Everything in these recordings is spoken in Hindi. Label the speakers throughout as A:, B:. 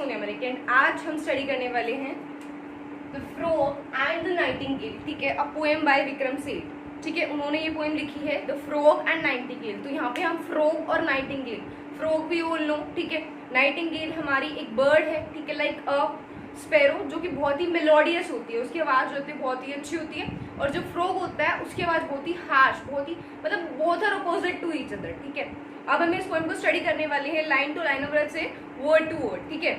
A: सोने अमेरिका एंड आज हम स्टडी करने वाले हैं the frog and the Nightingale. ठीक है, a poem by Vikram Seth. ठीक है, उन्होंने ये पोएम लिखी है द फ्रॉग एंड नाइटिंगेल। तो यहाँ पे हम फ्रॉग और नाइटिंगेल, फ्रॉग भी बोल लो, ठीक है, नाइटिंगेल हमारी एक बर्ड है, ठीक है, लाइक अ स्पैरो, जो कि बहुत ही मेलोडियस होती है, उसकी आवाज़ जो होती है बहुत ही अच्छी होती है। और जो फ्रॉग होता है उसकी आवाज़ बहुत ही हार्श, बहुत ही मतलब both are opposite to each other. ठीक है, अब हम इस पोएम को स्टडी करने वाले हैं लाइन टू लाइन और से वर्ड टू वर्ड। ठीक है,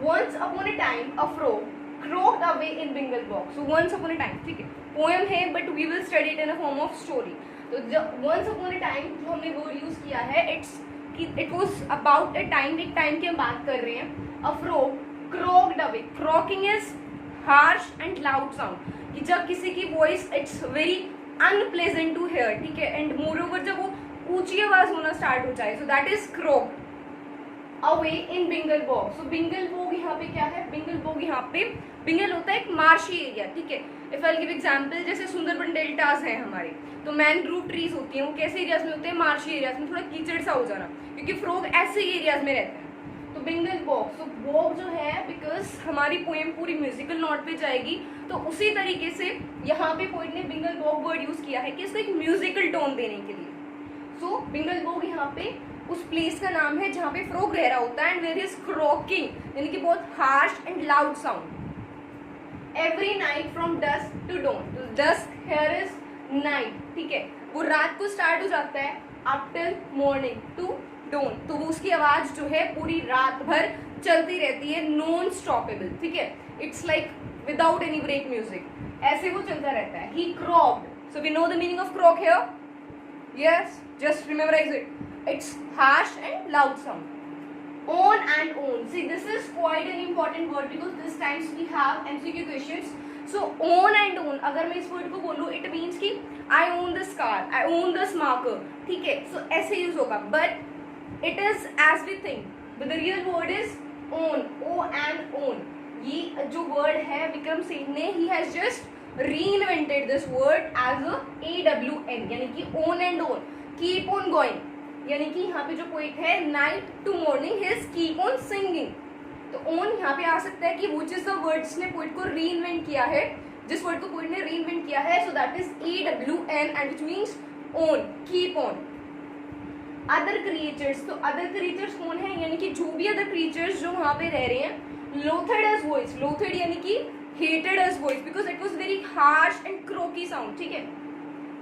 A: once upon a time a frog croaked away in Bengal box. So once upon a time, ठीक है, पोएम है but we will study it in a form of story. तो once upon a time जो हमने वर्ड यूज किया है, it was about a time, एक टाइम की हम बात कर रहे हैं। अ frog croaked away, croaking is harsh and loud sound, कि जब किसी की voice it's very unpleasant to hear, ठीक है, एंड मोर ओवर जब वो ऊंची आवाज होना स्टार्ट हो जाए, so that is croaked away in Bingle Bog. So Bingle Bog यहाँ पे क्या है, बिंगल बॉग यहाँ पे, बिंगल होता है एक मार्शी एरिया। ठीक है, इफ आई गिव एग्जांपल, जैसे सुंदरबन डेल्टास हैं हमारे, तो मैनग्रोव ट्रीज होती हैं, वो कैसे एरियाज में होते हैं, मार्शी एरियाज में, थोड़ा कीचड़ सा हो जाना, क्योंकि फ्रॉग ऐसे एरियाज में रहते हैं। तो बिंगल बॉग, सो बॉग जो है, बिकॉज हमारी पोएम पूरी म्यूजिकल नोट पे जाएगी, तो उसी तरीके से यहाँ पे पोएट ने बिंगल बॉग वर्ड यूज किया है कि इसको एक म्यूजिकल टोन देने के लिए। सो बिंगल बॉग यहाँ पे उस प्लेस का नाम है जहाँ पे फ्रॉग रह रहा होता है, एंड वेयर इज क्रॉकिंग, यानी कि बहुत harsh and loud sound. Every night from dusk to dawn, तो डस्क हियर इज नाइट, ठीक है, वो रात को स्टार्ट हो जाता है up till morning to dawn, तो वो उसकी आवाज जो है पूरी रात भर चलती रहती है, नॉन स्टॉपेबल। ठीक है, it's like without any break music, ऐसे वो चलता रहता है। He croaked, so we know the meaning of croak here, yes, just rememorize it, it's harsh and loud sound. On and on, see this is quite an important word because this times we have MCQ questions. So on and on, अगर मैं इस word को बोलूँ, it means कि I own this car, I own this marker, ठीक है, so ऐसे यूज होगा, but it is as we think, but the real word is on, O and on। ये जो word है विक्रम सेठ ने, he has just reinvented this word as a AWN, यानी कि on and on, keep on going, यानी कि यहाँ पे जो पोइट है, night to morning his keep on singing, तो ऑन यहाँ पे आ सकता है कि वो जिस वर्ड जिसने पोइट को रीइन्वेंट किया है, जिस वर्ड को पोइट ने रीइन्वेंट किया है, सो that is AWN and which means on, keep on. Other creatures, तो अदर क्रिएचर्स कौन है, यानी कि जो भी अदर क्रिएचर्स जो वहाँ पे रह रहे हैं, लोथेड एज वॉइस, लोथेड यानी कि hated as voice, because it was very harsh and croaky sound. ठीक है,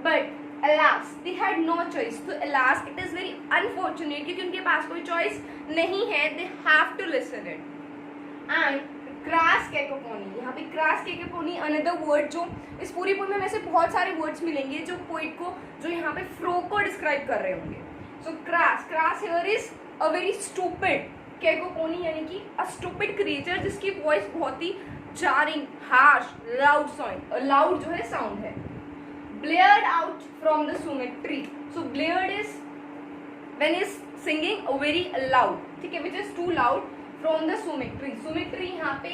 A: but alas they had no choice, तो alas it is very unfortunate क्योंकि उनके पास कोई चॉइस नहीं है, they have to listen it। and crass cacophony, यहाँ पे crass cacophony another word, जो इस पूरी पोएम में वैसे बहुत सारे वर्ड्स मिलेंगे जो पोइट को, जो यहाँ पे फ्रॉग को डिस्क्राइब कर रहे होंगे। so crass here is a very stupid, cacophony यानी कि a stupid creature जिसकी वॉइस बहुत ही jarring, harsh, loud sound, loud जो है साउंड है। blared out from the sumac tree, so blared is when is singing very loud, ठीक है, which is too loud, from the sumac tree, sumac tree यहाँ पे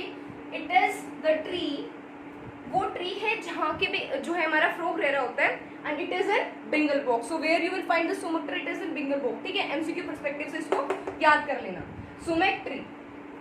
A: it is the tree, वो ट्री है जहाँ के जो है हमारा फ्रॉग रह रहा होता है, and it is in Bengal box, so where you will find the sumac tree, it is in Bengal box। ठीक है, MCQ पर्सपेक्टिव से इसको याद कर लेना। sumac tree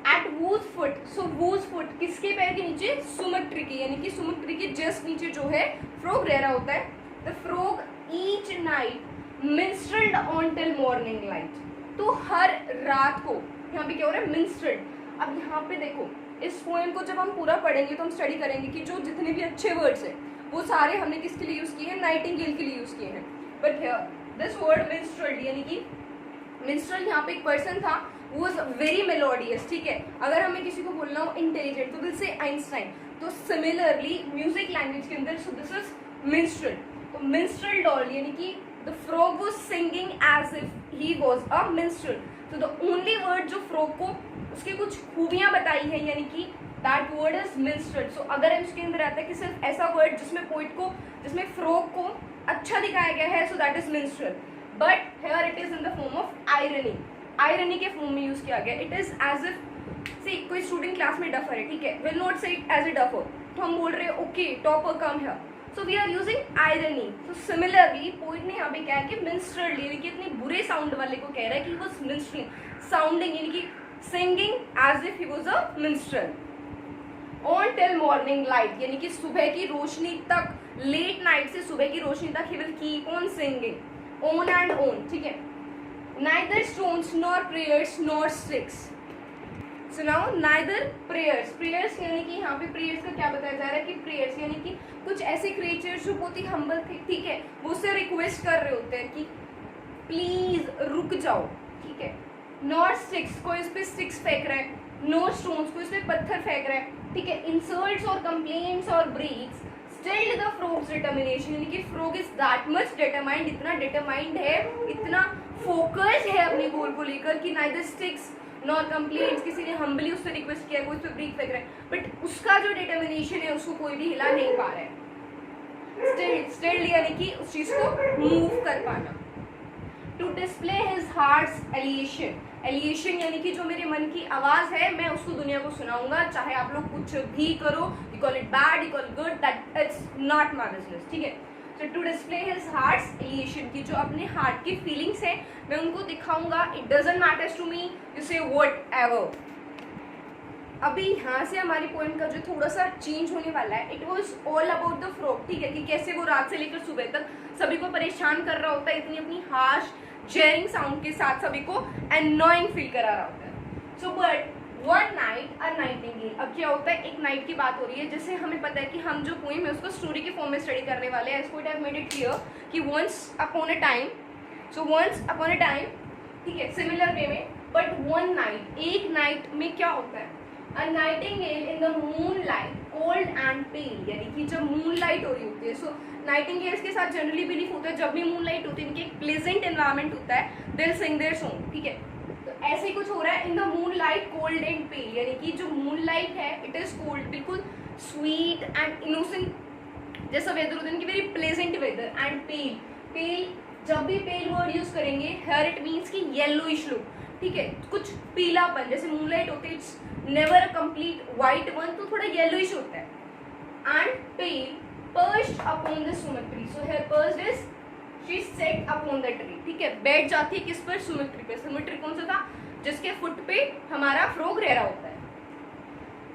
A: at whose foot, so whose foot किसके पैर के नीचे, सुमक ट्री के, यानी कि सुमक ट्री के जस्ट नीचे जो है फ्रॉग रह रहा होता है। the frog each night minstreled on till morning light, तो हर रात को, यहाँ पे क्या हो रहा है, minstreled। अब यहाँ पे देखो, इस पोएम को जब हम पूरा पढ़ेंगे तो हम स्टडी करेंगे कि जो जितने भी अच्छे वर्ड्स हैं वो सारे हमने किसके लिए यूज किए हैं, नाइटिंगेल के लिए यूज किए हैं। But here this word minstreled, यानी कि minstrel यहाँ पे एक पर्सन था, was very melodious। ठीक है, अगर हमें किसी को बोलना हो इंटेलिजेंट तो विल से आइंस्टाइन, तो सिमिलरली म्यूजिक लैंग्वेज के अंदर, सो दिस इज minstrel। तो minstrel doll यानी कि the frog was singing as if he was a minstrel, so the only word जो frog को उसकी कुछ खूबियां बताई है, यानी कि that word is minstrel। so अगर इसके अंदर आता है कि सिर्फ ऐसा वर्ड जिसमें पोइट को, जिसमें फ्रॉग को अच्छा दिखाया गया है, so that is minstrel, but here it is in the form of irony, irony के फॉर्म में यूज किया गया। It is as if see कोई स्टूडेंट क्लास में डफर है, ठीक है, will not say it as a duffer, तो हम बोल रहे हैं ओके टॉपर कम है, so we are using irony. तो सिमिलरली पोइट ने यहाँ पे क्या है कि मिन्स्ट्रेल, यानी कि इतने बुरे साउंड वाले को कह रहा है कि वो मिन्स्ट्रिंग साउंडिंग, यानी कि singing as if he was a minstrel. On till morning light, यानी कि सुबह की रोशनी तक, लेट नाइट से सुबह की रोशनी तक he will keep on singing, on and on, ठीक है। Neither stones nor prayers nor sticks. So now neither prayers, prayers यानी कि यहाँ पे प्रेयर्स का क्या बताया जा रहा है कि प्रेयर्स यानी कि कुछ ऐसे क्रिएचर्स जो बहुत ही हम्बल थे, ठीक है, वो उससे रिक्वेस्ट कर रहे होते हैं कि प्लीज रुक जाओ, ठीक है। नॉट स्टिक्स, कोई उस पर स्टिक्स फेंक रहा है, नो स्टोन्स, कोई उस पर पत्थर फेंक रहा है, ठीक है। इंसल्ट्स और कंप्लेंट्स और BRICS, still the frogs determination, यानी कि frog is that much determined, इतना डिटरमाइंड है, इतना फोकस है अपने गोल को लेकर कि नाइदर स्टिक्स नॉर कंप्लेंट्स, किसी ने हम्बली उससे रिक्वेस्ट किया, कोई उस पर ब्रीक फेंक रहा है, बट उसका जो डिटर्मिनेशन है उसको कोई भी हिला नहीं पा रहा है। स्टिल यानी कि उस चीज को मूव कर पाना। टू डिस्प्ले हिज हार्ट्स एलिएशन, एलिएशन यानी कि जो मेरे मन की आवाज है मैं उसको दुनिया को सुनाऊंगा, चाहे आप लोग कुछ भी करो, you call it bad, you call it good, that it's not my business, ठीक है। So to display his heart's elation, की जो अपने हार्ट की फीलिंग्स हैं मैं उनको दिखाऊंगा, it doesn't matters to me, you say whatever। अभी यहाँ से हमारी पोएम का जो थोड़ा सा चेंज होने वाला है, it was all about the frog, ठीक है, कि कैसे वो रात से लेकर सुबह तक सभी को परेशान कर रहा होता है, इतनी अपनी हार्श जेरिंग साउंड के साथ सभी को एनॉइंग फील करा रहा होता है। So but one night a Nightingale, अब क्या होता है, एक नाइट की बात हो रही है, जैसे हमें पता है कि हम जो पोएम है उसको स्टोरी के फॉर्म में स्टडी करने वाले हैं। इसको मेड इट क्लियर कि once upon a time, so once upon a time, ठीक है, सिमिलर वे में, बट वन नाइट, एक नाइट में क्या होता है, a nightingale in the moon light cold and pale, यानी कि जब मून लाइट हो रही होती है, सो नाइटिंगेल्स के साथ जनरली बिलीफ होता है जब भी मून लाइट होती है इनके एक प्लेजेंट एनवायरमेंट होता है, they will sing their song, ठीक है। तो ऐसे ही कुछ हो रहा है in the moon light cold and pale, यानी कि जो मून लाइट है इट इज कोल्ड, बिल्कुल स्वीट एंड इनोसेंट जैसा वेदर होता है, इनकी very pleasant weather, and pale, pale जब भी पेल वर्ड यूज करेंगे हेयर इट मीन्स कि येलोइश लुक, ठीक है, कुछ पीलापन, जैसे मून लाइट होती है it's never a complete white one, तो थोड़ा येलोइश होता है। And pale perched upon the sumac tree, so here perched is she set upon the tree, ठीक है, बैठ जाती है किस पर, सुमिक ट्री पे। सुमिक ट्री कौन सा था, जिसके फुट पे हमारा फ्रॉग रह रहा होता है।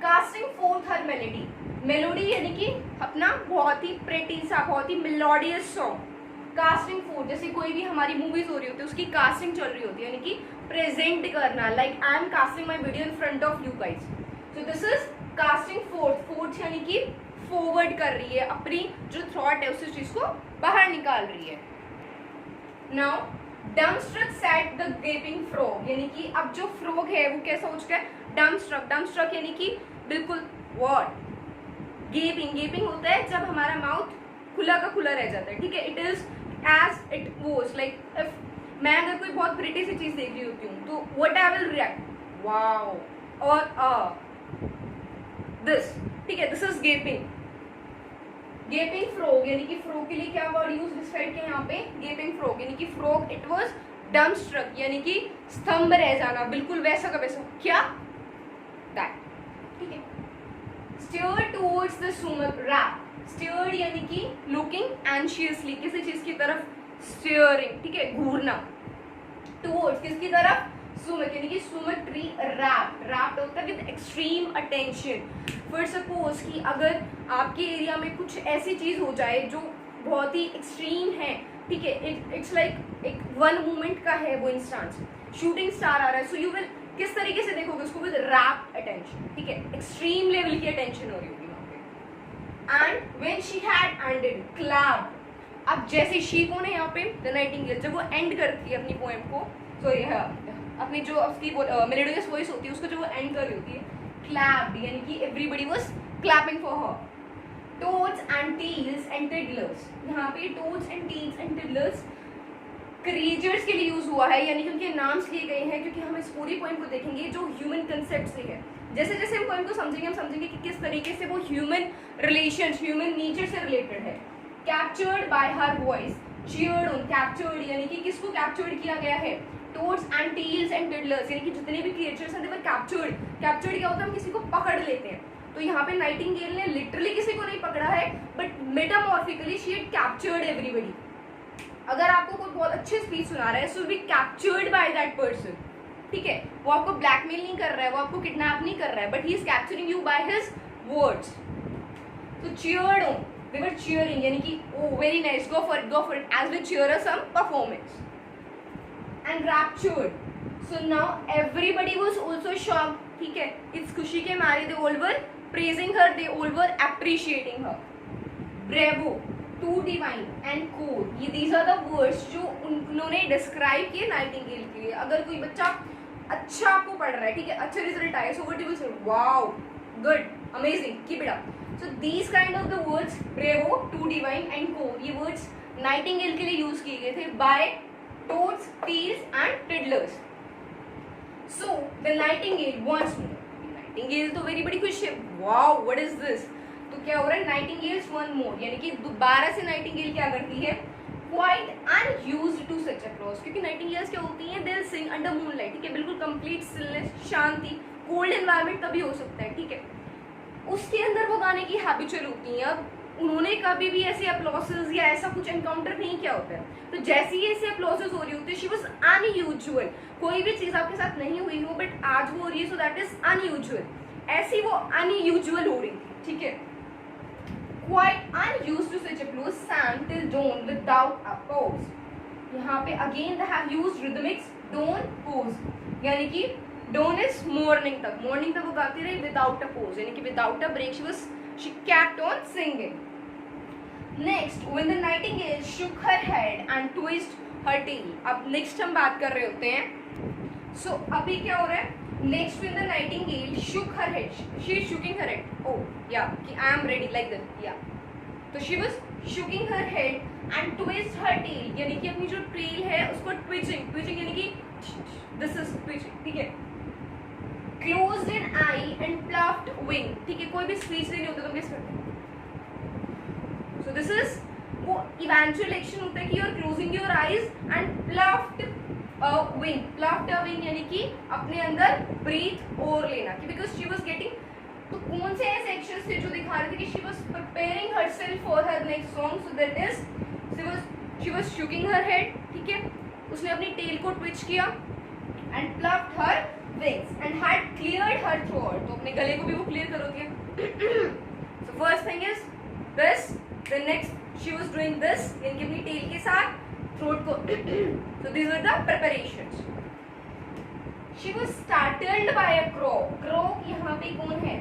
A: कास्टिंग फोर्थ हर मेलोडी, मेलोडी यानी कि अपना बहुत ही प्रेटी सा, बहुत ही मेलोडियस सॉन्ग। कास्टिंग फोर्थ, जैसे कोई भी हमारी मूवीज हो रही होती है उसकी कास्टिंग चल रही होती है, यानी कि प्रेजेंट करना, like I am casting my video in front of you guys, so this is casting fourth. Fourth यानी कि फॉरवर्ड कर रही है, अपनी जो थॉट है उस चीज को बाहर निकाल रही है। Now dumbstruck set the gaping frog, यानी कि अब जो फ्रॉग है वो कैसा हो चुका है, डम्बस्ट्रक, डम्बस्ट्रक यानी कि बिल्कुल व्हाट, गेपिंग, गेपिंग होता है जब हमारा माउथ खुला का खुला रह जाता है, ठीक है, it is as it was, like if मैं अगर कोई बहुत प्रिटी सी चीज देख रही होती हूँ तो what I will react, wow और दिस, ठीक है, दिस इज गेपिंग। गेपिंग फ्रॉग यानी कि फ्रॉग के लिए क्या वर्ड यूज डिस्क्राइब किया यहाँ पे, गेपिंग फ्रॉग यानी कि फ्रॉग इट वाज डम्बस्ट्रक, यानी कि स्तंभ रह जाना, बिल्कुल वैसा का वैसा, क्या दैट, ठीक है। Stare towards the sumac rapt, stare यानी कि लुकिंग एंशियसली, किसी चीज की तरफ स्टीयरिंग, ठीक है, घूरना, टुवर्ड्स किसकी तरफ, सुमिक यानी कि सुमिक ट्री रैप्ड होता है with extreme attention. For suppose कि अगर आपके एरिया में कुछ ऐसी चीज हो जाए जो बहुत ही एक्सट्रीम है, ठीक है, इट्स लाइक एक वन मोमेंट का है वो इंस्टेंस, शूटिंग स्टार आ रहा है, सो यू विल किस तरीके से देखोगे उसको, विद रैप्ड अटेंशन, ठीक है, एक्सट्रीम लेवल की अटेंशन हो रही होगी वहां पे। And when she had ended clap, अब जैसे शी कौन है यहाँ पे, द नाइटिंगेल, जब वो एंड करती है अपनी पोएम को, तो यह अपनी जो उसकी मेलोडियस वॉइस होती है उसको जो वो एंड कर रही होती है, क्लैप्ड यानी कि everybody was clapping for her. Toads and teals and tiddlers, यहाँ पे toads and teals and tiddlers creatures के लिए यूज हुआ है, यानी कि उनके नाम्स लिए गए हैं, क्योंकि हम इस पूरी पोएम को देखेंगे जो ह्यूमन कंसेप्ट से है। जैसे जैसे हम पोएम को समझेंगे हम समझेंगे कि किस तरीके से वो ह्यूमन रिलेशन, ह्यूमन नेचर से रिलेटेड है। Captured by her voice, cheered on, captured यानी कि किसको कैप्चर्ड किया गया है, टोड्स एंड टील्स एंड टिडलर्स यानी कि जितने भी क्रिएचर्स हैं दे वर कैप्चर्ड। कैप्चर्ड क्या होता है, हम किसी को पकड़ लेते हैं, तो यहाँ पे नाइटिंगेल ने लिटरली किसी को नहीं पकड़ा है, but metamorphically she had captured everybody. अगर आपको कोई बहुत अच्छी स्पीच सुना रहा है, so be captured by that person, ठीक है, वो आपको ब्लैकमेल नहीं कर रहा है, वो आपको किडनैप नहीं कर रहा है, but he is capturing you by his words. तो cheered on, they were cheering, यानी कि oh very nice, go for it as we cheer some performance. And raptured, so now everybody was also shocked. ठीक है, इस खुशी के मारे they all were praising her, they all were appreciating her. Bravo, too divine encore, ये दीज आर द वर्ड्स जो उन्होंने डिस्क्राइब किए नाइटिंगेल के लिए. अगर कोई बच्चा अच्छा आपको पढ़ रहा है, ठीक है, अच्छा रिजल्ट आया, so what you will say, wow, good, amazing, keep it up. So these kind of the words, bravo, too divine encore, ये वर्ड्स नाइटिंगेल के लिए यूज किए गए थे by toads, teals and tiddlers. So the nightingale once more, nightingale तो वेरी बड़ी खुश है, वाओ व्हाट इज दिस. तो क्या हो रहा है, नाइटिंगेल्स वन मोर, यानी कि दोबारा से नाइटिंगेल क्या करती है, quite unused to such applause. क्योंकि नाइटिंगेल्स क्या होती हैं, they will sing under moonlight. ठीक है, बिल्कुल कंप्लीट स्टिलनेस, शांति, कोल्ड एनवायरनमेंट तभी हो सकता है. ठीक है, उसके अंदर वो गाने की हैबिचुअल होती हैं. अब उन्होंने कभी भी ऐसे अप्लॉसेस या ऐसा कुछ एनकाउंटर नहीं किया होता है, तो जैसे ही ऐसे अप्लॉसेस हो रही होती है, शी वाज अनयूजुअल. कोई भी चीज आपके साथ नहीं हुई हो बट आज वो हो रही है, सो दैट इज अनयूजुअल. ऐसी वो अनयूजुअल हो रही थी. ठीक है, quite unused to such applause, sang till dawn without a pause. यहाँ पे again they have used rhythmics, dawn, pause, यानी कि dawn is morning तक वो गाती रही without a pause, यानी कि without a break she kept on singing. Next, when the nightingale shook her head and twisted her tail. अब next हम बात कर रहे होते हैं. So अभी क्या हो रहा है, next when the nightingale shook her head, she is shaking her head, oh yeah, कि I am ready like that, yeah. तो she was shaking her head and twist her tail, यानी कि अपनी जो tail है उसको twitching यानी कि this is twitching. ठीक है, closed an eye and puffed wing. ठीक है, कोई भी speech नहीं होता तो किस करते हैं. So this is वो eventual action होता है कि you are closing your eyes and puffed wing. Puffed a wing यानी कि अपने अंदर breathe और लेना, कि because she was getting, तो कौन से ऐसे एक्शंस थे जो दिखा रहे थे कि she was preparing herself for her next song. So that is she was shaking her head. ठीक है, उसने अपनी tail को twitch किया and plucked her wings and had cleared her throat. तो अपने गले को भी वो clear कर होती है. So first thing is this, then next she was doing this, यानी कि अपनी tail के साथ throat को. So these were the preparations. She was startled by a croak. Croak यहाँ पे कौन है,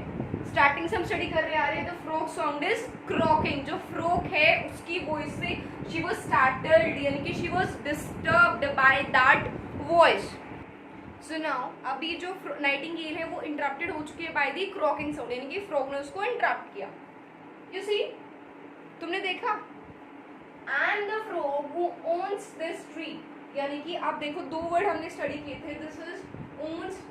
A: स्टार्टिंग से हम स्टडी कर रहे आ रहे हैं. The frog sound is croaking. जो फ्रॉग है उसकी वॉइस से शी वाज स्टार्टल्ड, यानी कि she was disturbed by that voice. So now अभी जो नाइटिंगेल है वो इंटरप्टेड हो चुकी है बाय द क्रॉकिंग साउंड, यानी कि फ्रॉग ने उसको इंटरप्ट किया. यू सी, तुमने देखा. And the frog who owns this tree, यानी कि आप देखो दो वर्ड हमने स्टडी किए थे, this is owns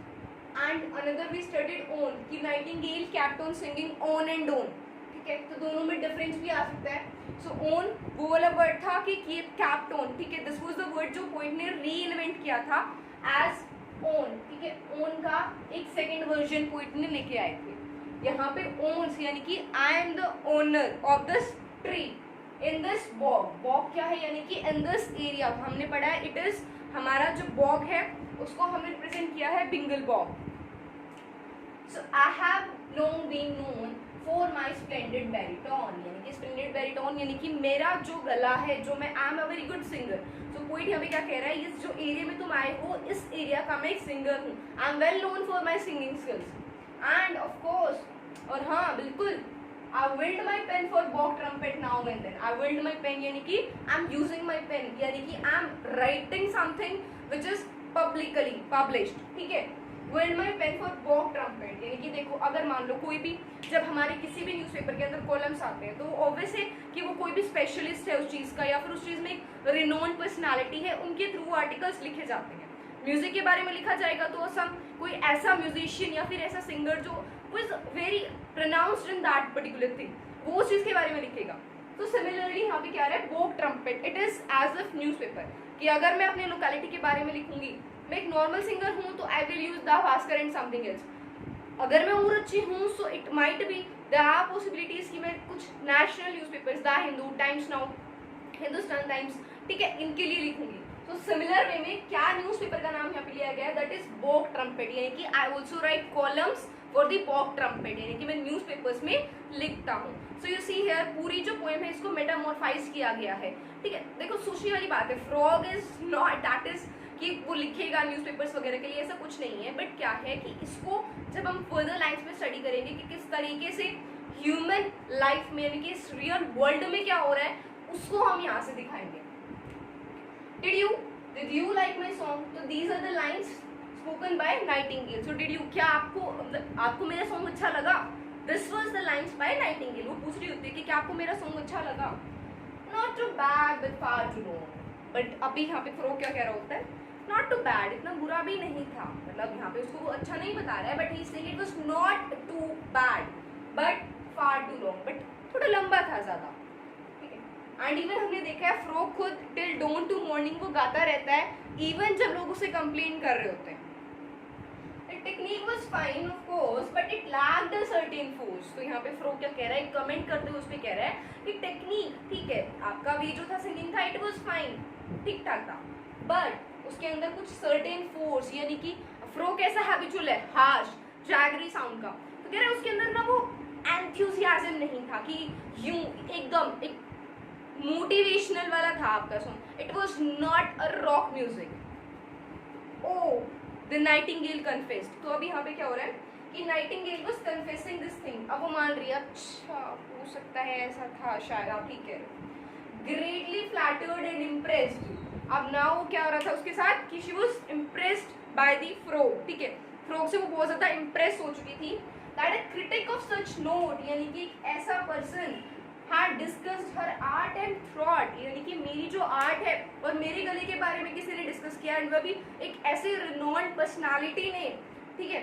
A: and another we studied on, कि nightingale kept on singing on and on. ठीक है, तो दोनों में डिफरेंस भी आ सकता है. सो on वो वाला वर्ड था कि kept on. ठीक है, दिस वाज द वर्ड जो पोइट ने रीइन्वेंट किया था एज on. ठीक है, on का एक सेकंड वर्जन पोइट ने लेके आए थे. यहाँ पे owns यानी कि I am the owner of this tree in this bog. Bog क्या है, यानी कि इन दिस एरिया. हमने पढ़ा है इट इज, हमारा जो बॉग है उसको हमने रिप्रेजेंट किया है Bingle Bog. So I have long been known for my splendid baritone, यानी कि स्प्लेंडेड बैरिटोन यानी कि मेरा जो गला है, जो मैं I am a very good singer. So poet हमें क्या कह रहा है, इस जो एरिया में तुम आए हो इस एरिया का मैं एक सिंगर हूँ. I am well known for my singing skills end of course, और हाँ बिल्कुल, I wield my pen for bog trumpet now and then. I wield my pen यानी कि I'm using my pen, यानी कि I'm writing something which is publicly published. ठीक है, wield my pen for bog trumpet यानी कि देखो, अगर मान लो कोई भी, जब हमारे किसी भी न्यूज़पेपर के अंदर कॉलम्स आते हैं तो ऑब्वियस है कि वो कोई भी स्पेशलिस्ट है उस चीज़ का, या फिर उस चीज़ में एक रिनोन पर्सनालिटी है, उनके थ्रू आर्टिकल्स लिखे जाते हैं. म्यूजिक के बारे में लिखा जाएगा तो सम कोई ऐसा म्यूजिशियन या फिर ऐसा सिंगर जो was very pronounced in that particular thing, वो उस चीज़ के बारे में लिखेगा. तो सिमिलरली यहाँ पे क्या है, Bog Trumpet, it is as a newspaper. कि अगर मैं अपने लोकेलिटी के बारे में लिखूंगी, मैं एक नॉर्मल सिंगर हूँ तो I will use the Bhaskar and something else. अगर मैं और अच्छी हूँ so it might be there are possibilities कि मैं कुछ national newspapers, the Hindu, Times Now, Hindustan Times, ठीक है, इनके लिए लिखूंगी. तो सिमिलर वे में क्या न्यूज़पेपर का नाम यहाँ पे लिया गया है, दैट इज बॉक ट्रम्पेट, यानी कि I also write columns for the Bog Trumpet, यानी कि मैं न्यूज़पेपर्स में लिखता हूँ. सो यू सी हियर पूरी जो पोएम है इसको मेटामॉर्फाइज किया गया है. ठीक है, देखो सोचने वाली बात है, frog is not that is कि वो लिखेगा न्यूज़पेपर्स वगैरह के लिए, ऐसा कुछ नहीं है. बट क्या है कि इसको जब हम फर्दर लाइन्स में स्टडी करेंगे कि किस तरीके से ह्यूमन लाइफ में यानी कि इस रियल वर्ल्ड में क्या हो रहा है, उसको हम यहाँ से दिखाएंगे. Did you like my song? So these are the lines spoken by Nightingale. So क्या आपको मेरा सॉन्ग अच्छा लगा? This was the lines by Nightingale. वो पूछ रही होती है कि क्या आपको मेरा सॉन्ग अच्छा लगा? Not too bad but far too long. But अभी यहाँ पे फ्रो क्या कह रहा होता है? Not too bad, इतना बुरा भी नहीं था. मतलब यहाँ पे उसको वो अच्छा नहीं बता रहा है, but he saying it was not too bad but far too long. But थोड़ा लंबा था ज़्यादा. एंड इवन हमने देखा है फ्रो खुद टिल डॉन टू मॉर्निंग वो गाता रहता है इवन जब लोग उसे कंप्लेन कर रहे होते हैं. The technique was fine of course but it lacked a certain force. तो यहाँ पे फ्रो क्या कह रहा है, कमेंट करते हुए उस पे कह रहा है कि टेक्निक ठीक है आपका भी जो था सिंगिंग था इट वाज फाइन, ठीक ठाक था, बट उसके अंदर कुछ सर्टेन फोर्स, यानी कि फ्रो कैसा हैबिचुअल है, हार्श जैगरी साउंड का, तो कह रहा है उसके अंदर ना वो एंथुसियाज्म नहीं था कि यूं एकदम एक मोटिवेशनल वाला था आपका song. It was not a rock music. O the nightingale confessed. तो अभी यहाँ पे क्या हो रहा है कि nightingale was confessing this thing. अब वो मान रही है अच्छा हो सकता है ऐसा था शायद, आप ठीक कह रहे हो. Greatly flattered and impressed. अब ना वो क्या हो रहा था उसके साथ कि she was impressed by the frog. ठीक है, फ्रोग से वो बहुत ज्यादा इम्प्रेस हो चुकी थी. That a critic of such note, यानी कि एक ऐसा person had discussed her art and thought, यानी कि मेरी जो आर्ट है और मेरे गले के बारे में किसी ने डिस्कस किया, एंड वह भी एक ऐसे रिनोन्ड पर्सनालिटी ने. ठीक है,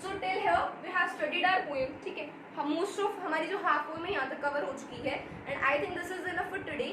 A: so till here we have studied our poem. ठीक है, हम मोस्ट ऑफ हमारी जो हाफ पोएम है यहाँ तक कवर हो चुकी है and I think this is enough for today.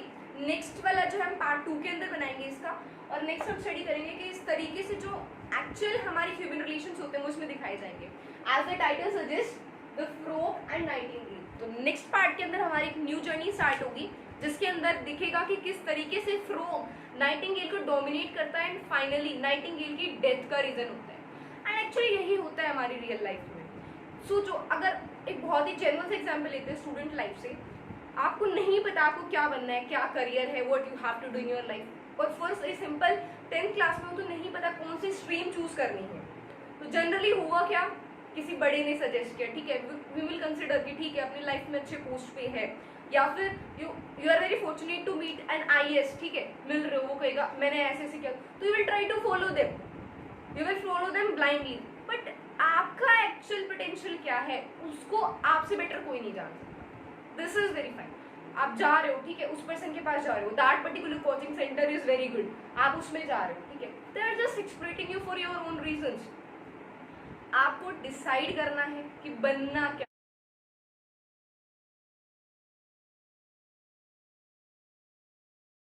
A: Next वाला जो हम पार्ट 2 के अंदर बनाएंगे इसका, और नेक्स्ट हम स्टडी करेंगे कि इस तरीके से जो एक्चुअल हमारी ह्यूमन रिलेशंस होते हैं वो उसमें दिखाए जाएंगे. As the title suggest the frog and nightingale. तो नेक्स्ट पार्ट के अंदर हमारी एक न्यू जर्नी स्टार्ट होगी जिसके अंदर दिखेगा कि किस तरीके से फ्रोग नाइटिंगेल को डोमिनेट करता है एंड फाइनली नाइटिंगेल की डेथ का रीजन होता है. एंड एक्चुअली यही होता है हमारी रियल लाइफ में. सो जो अगर एक बहुत ही जेन्युइन से एग्जांपल लेते हैं स्टूडेंट लाइफ से, आपको नहीं पता आपको क्या बनना है, क्या करियर है, what you have to do in your life. और first very simple 10th class में तो नहीं पता कौन सी स्ट्रीम चूज करनी है, तो जनरली हुआ क्या, किसी बड़े ने सजेस्ट किया, ठीक है वी विल कंसिडर कि ठीक है अपनी लाइफ में अच्छे पोस्ट पे है, या फिर you are very fortunate to meet an IAS. ठीक है, मिल रहे हो, वो कहेगा मैंने ऐसे ऐसे किया, तो you will try to follow them, you will follow them blindly. But आपका एक्चुअल पोटेंशियल क्या है उसको आपसे बेटर कोई नहीं जान सकता. This is very fine. आप जा रहे हो, ठीक है, उस पर्सन के पास जा रहे हो, that particular coaching centre is very good, आप उसमें जा रहे हो, ठीक है, they are just exploiting you for your own reasons. आपको डिसाइड करना है कि बनना क्या.